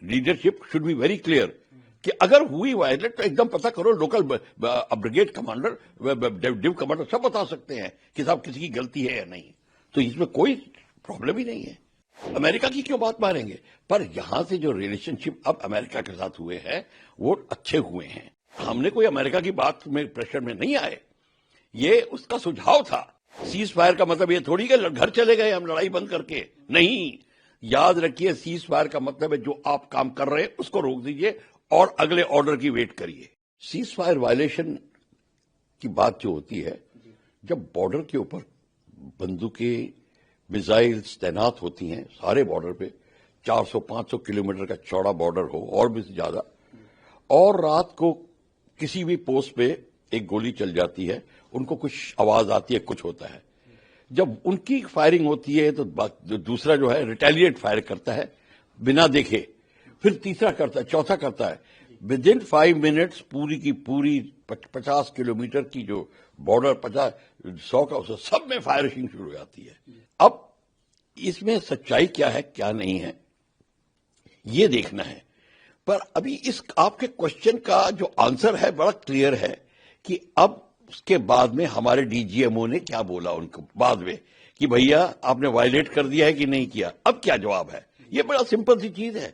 Leadership should be very clear कि अगर हुई वायलेट तो एकदम पता करो, local brigade commander, div commander सब बता सकते हैं कि साहब किसी की गलती है या नहीं, तो इसमें कोई प्रॉब्लम ही नहीं है। अमेरिका की क्यों बात मारेंगे? पर यहां से जो रिलेशनशिप अब अमेरिका के साथ हुए हैं वो अच्छे हुए हैं। हमने कोई अमेरिका की बात में प्रेशर में नहीं आए, ये उसका सुझाव था। सीज फायर का मतलब ये थोड़ी कि घर चले गए हम लड़ाई बंद करके, नहीं। याद रखिए, सीज फायर का मतलब है जो आप काम कर रहे हैं उसको रोक दीजिए और अगले ऑर्डर की वेट करिए। सीज फायर वायलेशन की बात जो होती है, जब बॉर्डर के ऊपर बंदूकें, मिसाइल्स तैनात होती हैं सारे बॉर्डर पे, 400-500 किलोमीटर का चौड़ा बॉर्डर हो और भी ज्यादा, और रात को किसी भी पोस्ट पे एक गोली चल जाती है, उनको कुछ आवाज आती है, कुछ होता है, जब उनकी फायरिंग होती है तो दूसरा जो है रिटेलिएट फायर करता है बिना देखे, फिर तीसरा करता है, चौथा करता है। विद इन 5 मिनट्स पूरी की पूरी 50 किलोमीटर की जो बॉर्डर 50-100 का सब में फायरिंग शुरू हो जाती है। अब इसमें सच्चाई क्या है क्या नहीं है ये देखना है। पर अभी इस आपके क्वेश्चन का जो आंसर है बड़ा क्लियर है कि अब उसके बाद में हमारे डीजीएमओ ने क्या बोला उनको बाद में कि भैया आपने वायलेट कर दिया है कि नहीं किया, अब क्या जवाब है। ये बड़ा सिंपल सी चीज है,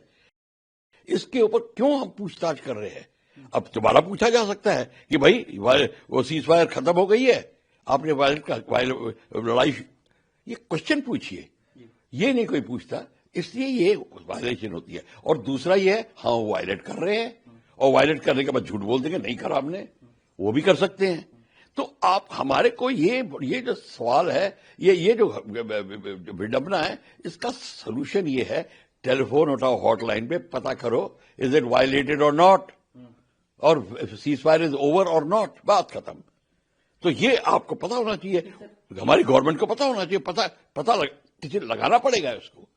इसके ऊपर क्यों हम पूछताछ कर रहे हैं। अब दोबारा पूछा जा सकता है कि भाई वो सीज फायर खत्म हो गई है, आपने लड़ाई, ये क्वेश्चन पूछिए, ये नहीं कोई पूछता, इसलिए ये वायलेशन होती है। और दूसरा ये है, हाँ वो वायलेट कर रहे हैं और वायलेट करने के बाद झूठ बोल देंगे नहीं करा हमने, वो भी कर सकते हैं। तो आप हमारे को ये जो सवाल है, ये जो विडंबना है, इसका सोल्यूशन ये है, टेलीफोन उठाओ हॉटलाइन पे, पता करो इज इट वायलेटेड और नॉट, और सीज फायर इज ओवर और नॉट, बात खत्म। तो ये आपको पता होना चाहिए, हमारी गवर्नमेंट को पता होना चाहिए, पता किसी लगाना पड़ेगा उसको।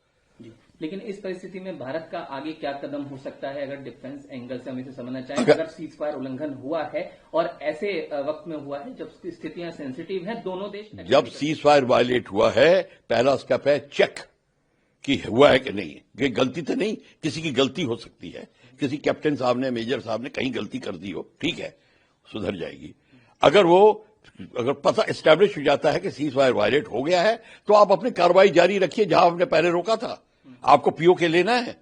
लेकिन इस परिस्थिति में भारत का आगे क्या कदम हो सकता है, अगर डिफेंस एंगल से हम इसे समझना चाहें, अगर सीज फायर उल्लंघन हुआ है और ऐसे वक्त में हुआ है जब स्थितियां सेंसिटिव हैं, दोनों देश जब सीज फायर वायलेट हुआ है, पहला स्टेप है चेक कि हुआ है कि नहीं, कि गलती तो नहीं, किसी की गलती हो सकती है, किसी कैप्टन साहब ने, मेजर साहब ने कहीं गलती कर दी हो, ठीक है, सुधर जाएगी। अगर पता एस्टैब्लिश हो जाता है कि सीज फायर वायलेट हो गया है, तो आप अपनी कार्रवाई जारी रखिए जहां आपने पहले रोका था। आपको पीओके लेना है,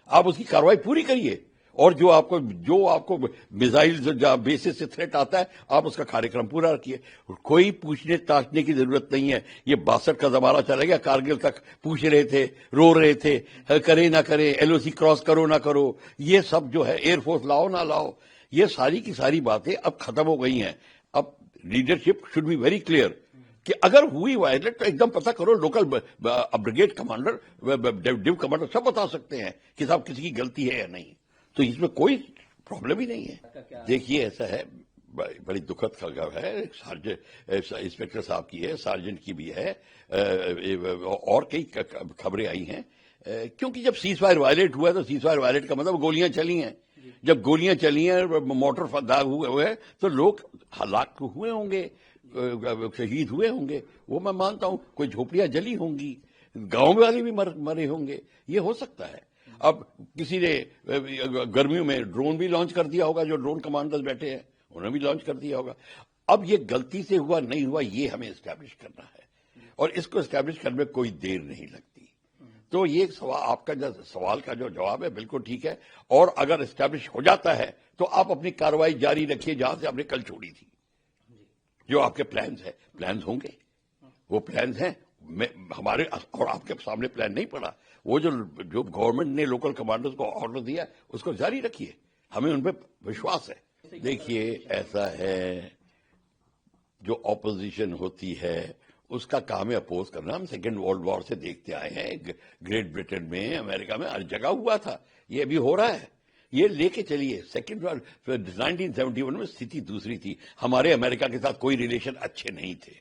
आप उसकी कार्रवाई पूरी करिए, और जो आपको मिसाइल बेसिस से थ्रेट आता है, आप उसका कार्यक्रम पूरा रखिए। कोई पूछने ताछने की जरूरत नहीं है। ये 62 का जमाना चला गया, कारगिल तक पूछ रहे थे, रो रहे थे, करे ना करे, एलओसी क्रॉस करो ना करो, ये सब जो है, एयरफोर्स लाओ ना लाओ, ये सारी की सारी बातें अब खत्म हो गई हैं। अब leadership should be very clear कि अगर हुई वायलेट तो एकदम पता करो, local brigade commander, div commander सब बता सकते हैं कि साहब किसी की गलती है या नहीं, तो इसमें कोई प्रॉब्लम ही नहीं है। देखिए ऐसा है, बड़ी दुखद खबर है, इंस्पेक्टर साहब की है, सार्जेंट की भी है, और कई खबरें आई हैं, क्योंकि जब सीज फायर वायलेट हुआ है तो सीज फायर वायलेट का मतलब गोलियां चली हैं। जब गोलियां चली हैं, मोटर दाग हुए हैं, तो लोग हलाक हुए होंगे, शहीद हुए होंगे, वो मैं मानता हूं। कोई झोपड़ियां जली होंगी, गांव वाले भी मरे होंगे, ये हो सकता है। अब किसी ने गर्मियों में ड्रोन भी लॉन्च कर दिया होगा, जो ड्रोन कमांडर्स बैठे हैं उन्होंने भी लॉन्च कर दिया होगा। अब ये गलती से हुआ नहीं हुआ, ये हमें एस्टैब्लिश करना है, और इसको एस्टैब्लिश करने में कोई देर नहीं लगती। तो ये आपका जो सवाल का जो जवाब है बिल्कुल ठीक है, और अगर एस्टैब्लिश हो जाता है तो आप अपनी कार्रवाई जारी रखिए जहां से आपने कल छोड़ी थी। जो आपके प्लान्स होंगे, वो प्लान्स हैं, हमारे और आपके सामने प्लान नहीं पड़ा, वो जो गवर्नमेंट ने लोकल कमांडर्स को ऑर्डर दिया उसको जारी रखिए, हमें उन पर विश्वास है। देखिए ऐसा है, जो ऑपोजिशन होती है उसका काम है अपोज करना। हम सेकेंड वर्ल्ड वॉर से देखते आए हैं, ग्रेट ब्रिटेन में, अमेरिका में, हर जगह हुआ था, ये अभी हो रहा है। ये लेके चलिए, 1971 में स्थिति दूसरी थी, हमारे अमेरिका के साथ कोई रिलेशन अच्छे नहीं थे,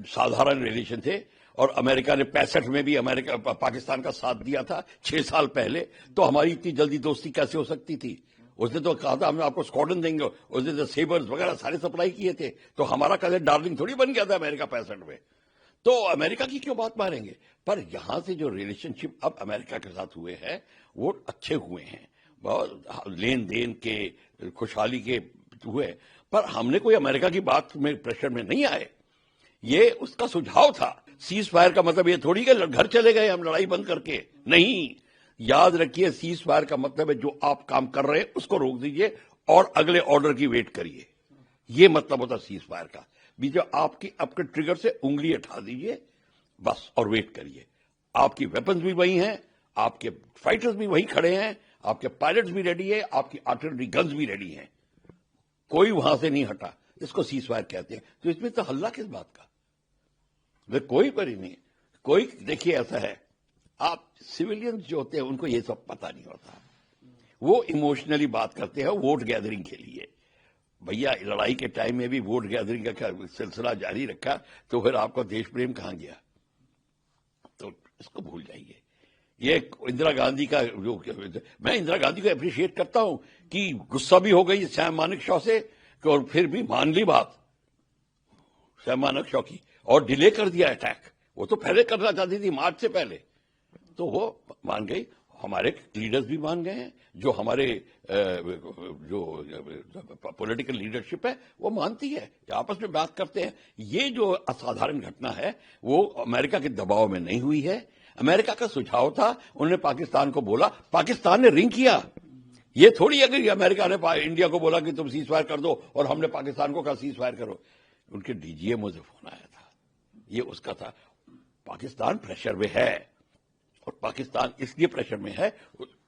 साधारण रिलेशन थे, और अमेरिका ने 65 में भी पाकिस्तान का साथ दिया था 6 साल पहले, तो हमारी इतनी जल्दी दोस्ती कैसे हो सकती थी। उसने तो कहा था हम आपको स्क्वाड्रन देंगे, उसने तो सेबर्स वगैरह सारे सप्लाई किए थे, तो हमारा कल डार्लिंग थोड़ी बन गया था अमेरिका 65 में। تو امریکہ کی کیوں بات مانیں گے؟ پر یہاں سے جو ریلیشن شپ اب امریکہ کے ساتھ ہوئے ہیں وہ اچھے ہوئے ہیں، بہت لین دین کے، خوشحالی کے ہوئے، پر ہم نے کوئی امریکہ کی بات میں پریشر میں نہیں آئے. یہ اس کا سجھاؤ تھا. سیز فائر کا مطلب یہ تھوڑی کہ گھر چلے گئے ہم لڑائی بند کر کے، نہیں. یاد رکھیے سیز فائر کا مطلب ہے جو آپ کام کر رہے ہیں اس کو روک دیجئے اور اگلے آرڈر کی ویٹ کریے. یہ مطلب ہوتا سیز فائر کا. بیچ آپ کے ٹریگر سے انگلی اٹھا دیجئے بس اور ویٹ کریے. آپ کی ویپنز بھی وہی ہیں، آپ کے فائٹرز بھی وہی کھڑے ہیں، آپ کے پائلٹس بھی ریڈی ہیں، آپ کی آرٹلری گنز بھی ریڈی ہیں، کوئی وہاں سے نہیں ہٹا. اس کو سیز فائر کہتے ہیں. تو اس میں تو ہلہ کس بات کا؟ کوئی پری نہیں. کوئی دیکھیے ایسا ہے، آپ سویلینز جو ہوتے ہیں ان کو یہ سب پتہ نہیں ہوتا، وہ ایموشنلی بات کرتے ہیں ووٹ گیدرنگ کے لیے. بھیا لڑائی کے ٹائم میں بھی ووٹ گیدرنگ کا سلسلہ جاری رکھا تو پھر آپ کا دیش پریم کہاں گیا؟ تو اس کو بھول جائیے. یہ اندرا گاندھی کا جو، میں اندرا گاندھی کو اپریشیٹ کرتا ہوں کہ غصہ بھی ہو گئی سیم مانک شاہ سے اور پھر بھی مان لی بات سیم مانک شاہ کی اور ڈیلے کر دیا اٹیک. وہ تو پہلے کرنا چاہتی تھی مارچ سے پہلے، تو وہ مان گئی. ہمارے لیڈرز بھی مان گئے ہیں، جو ہمارے جو پولیٹیکل لیڈرشپ ہے وہ مانتی ہے، آپس میں بات کرتے ہیں. یہ جو اسادھارن گھٹنا ہے وہ امریکہ کے دباؤ میں نہیں ہوئی ہے. امریکہ کا سجھاؤ تھا، انہوں نے پاکستان کو بولا، پاکستان نے رنگ کیا. یہ تھوڑی اگر امریکہ نے انڈیا کو بولا کہ تم سیز فائر کر دو اور ہم نے پاکستان کو کہا سیز فائر کرو. ان کے ڈی جی اے مجھے فون آیا تھا، یہ اس کا تھا. پاکستان پریشر میں ہے اور پاکستان اس لیے پریشر میں ہے،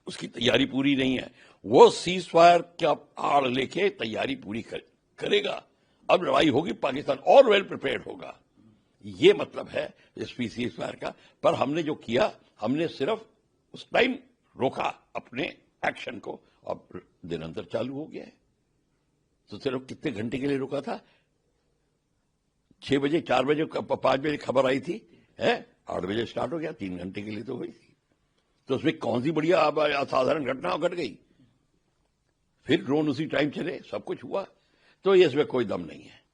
اس کی تیاری پوری نہیں ہے. وہ سیز فائر کا آڑ لے کے تیاری پوری کرے گا. اب لڑائی ہوگی پاکستان اور ویل پریپیئرڈ ہوگا. یہ مطلب ہے اس سیز فائر کا. پر ہم نے جو کیا، ہم نے صرف اس ٹائم روکا اپنے ایکشن کو. اب دن اندر چالو ہو گیا ہے. تو صرف کتنے گھنٹے کے لیے روکا تھا؟ 6 بجے، 4 بجے، 5 بجے خبر آئی تھی، 8 بجے سٹارٹ ہو گیا، 3 گھنٹے کے لیے تو ہوئی تھی. تو اس میں کون سی بڑھیا اسادھارن گھٹنا گھٹ گئی؟ پھر ڈرون اسی ٹائم چلے، سب کچھ ہوا. تو اس میں کوئی دم نہیں ہے.